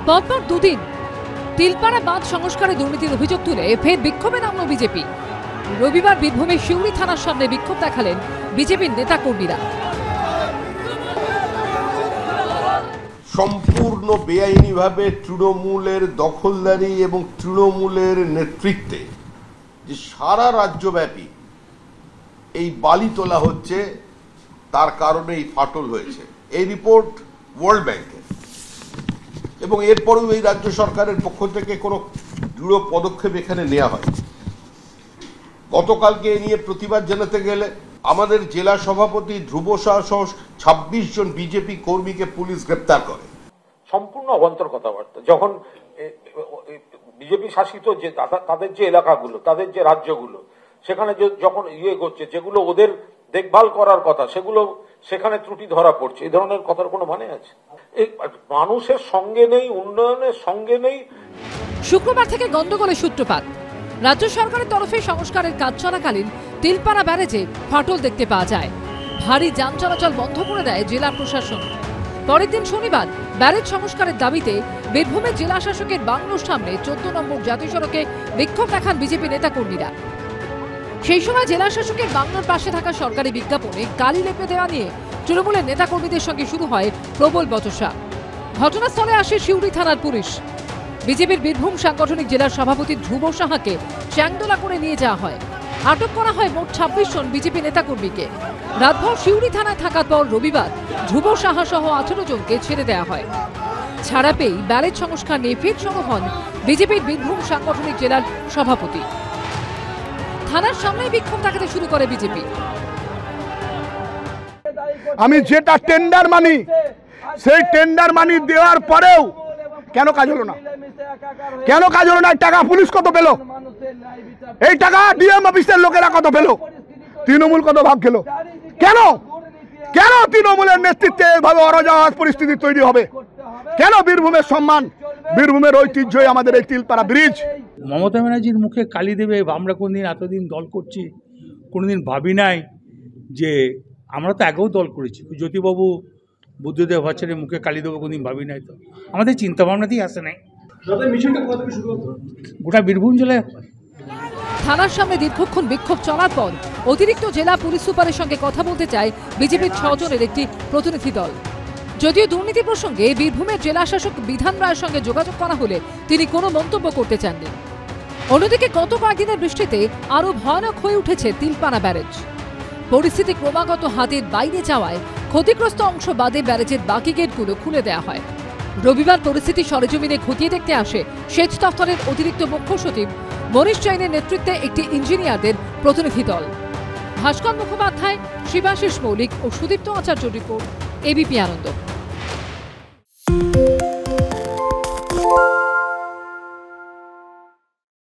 পরপর দুদিন তিলপাড়া বাঁধ সংস্কারে দুর্নীতির অভিযোগ তুলে ফের বিক্ষোভে নামল বিজেপি। রবিবার বীরভূমের শিউরি থানার সামনে বিক্ষোভ দেখালেন বিজেপির নেতা কর্মীরা। সম্পূর্ণ বেআইনিভাবে তৃণমূলের দখলদারি এবং তৃণমূলের নেতৃত্বে যে সারা রাজ্যব্যাপী এই বালি তোলা হচ্ছে, তার কারণে এই ফাটল হয়েছে। এই রিপোর্ট ওয়ার্ল্ড ব্যাংকের, এবং এরপরেও এই রাজ্য সরকারের পক্ষ থেকে কোনো দৃঢ় পদক্ষেপ এখানে নেওয়া হয়। গতকালকে এ নিয়ে প্রতিবাদ জানাতে গেলে আমাদের জেলা সভাপতি ধ্রুব সাহা সহ 26 জন বিজেপি কর্মীকে পুলিশ গ্রেপ্তার করে। সম্পূর্ণ অবান্তর কথাবার্তা। যখন বিজেপি শাসিত যে তাদের যে এলাকাগুলো, তাদের যে রাজ্যগুলো, সেখানে যখন করছে, যেগুলো ওদের দেখভাল করার কথা, সেগুলো সেখানে ত্রুটি ধরা পড়ছে, এই ধরনের কথার কোনো মানে আছে? এই মানুষের সঙ্গে নেই, উন্নয়নের সঙ্গে নেই। শুক্রবার থেকে গন্ডগোলের সূত্রপাত। রাজ্য সরকারের তরফে সংস্কারের কাজ চলাকালীন তিলপাড়া ব্যারেজে ফাটল দেখতে পাওয়া যায়। ভারী যান চলাচল বন্ধ করে দেয় জেলা প্রশাসন। পরের দিন শনিবার ব্যারেজ সংস্কারের দাবিতে বীরভূমের জেলা শাসকের বাংলোর সামনে 14 নম্বর জাতীয় সড়কে বিক্ষোভ দেখান বিজেপি নেতাকর্মীরা। সেই সময় জেলা শাসকের বাংলোর পাশে থাকা সরকারি বিজ্ঞাপনে কালি লেপে দেওয়া নিয়ে তৃণমূলের নেতাকর্মীদের সঙ্গে শুরু হয় প্রবল বচসা। ঘটনাস্থলে আসে শিউরি থানার পুলিশ। বিজেপির বীরভূম সাংগঠনিক জেলার সভাপতি ধ্রুব সাহাকে চ্যাংদোলা করে নিয়ে যাওয়া হয়। আটক করা হয় মোট 26 জন বিজেপি নেতাকর্মীকে। রাতভর শিউরি থানায় থাকার পর রবিবার ধ্রুব সাহা সহ 18 জনকে ছেড়ে দেওয়া হয়। ছাড়া পেয়েই ব্যারেজ সংস্কার নিয়ে ফের সরব হন বিজেপির বীরভূম সাংগঠনিক জেলার সভাপতি। থানার সামনে বিক্ষোভ দেখাতে শুরু করে বিজেপি। আমি যেটা টেন্ডার মানি, সেই টেন্ডার মানি দেওয়ার পরেও কেন কাজ হলো না? কেন কাজ হলো না? টাকা পুলিশ কত পেল? এই টাকা ডিএম অফিসের লোকেরা কত পেল? তৃণমূল কত ভাগ খেলো? কেন কেন তৃণমূলের নেতৃত্বে এভাবে অরাজক পরিস্থিতি তৈরি হবে? কেন বীরভূমের সম্মান, বীরভূমের ঐতিহ্যই আমাদের এই তিলপাড়া ব্রিজ? মমতা ব্যানার্জির মুখে কালি দেবে। আমরা কোনদিন এতদিন দল করছি, কোনোদিন ভাবি নাই যে আমরা তো আগেও দল করেছি। জ্যোতিবাবু বুদ্ধদেব ভট্টাচার্যের মুখে কালি দেবো কোনদিন ভাবি নাই। তো আমাদের চিন্তা ভাবনাতেই আসে নাই। গোটা বীরভূম জেলায় থানার সামনে দীর্ঘক্ষণ বিক্ষোভ চলার পর অতিরিক্ত জেলা পুলিশ সুপারের সঙ্গে কথা বলতে চায় বিজেপির 6 জনের একটি প্রতিনিধি দল। যদিও দুর্নীতি প্রসঙ্গে বীরভূমের জেলা শাসক বিধান রায়ের সঙ্গে যোগাযোগ করা হলে তিনি কোনো মন্তব্য করতে চাননি। অন্যদিকে গত কয়েকদিনের বৃষ্টিতে আরও ভয়ানক হয়ে উঠেছে তিলপাড়া ব্যারেজ। পরিস্থিতি ক্রমাগত হাতের বাইরে যাওয়ায় ক্ষতিগ্রস্ত অংশ বাদে ব্যারেজের বাকি গেটগুলো খুলে দেওয়া হয়। রবিবার পরিস্থিতি সরেজমিনে খতিয়ে দেখতে আসে সেচ দপ্তরের অতিরিক্ত মুখ্য সচিব মনীষ জৈনের নেতৃত্বে একটি ইঞ্জিনিয়ারদের প্রতিনিধি দল। ভাস্কর মুখোপাধ্যায়, শিবাশিস মৌলিক ও সুদীপ্ত আচার্য রিপোর্ট, এবিপি আনন্দ।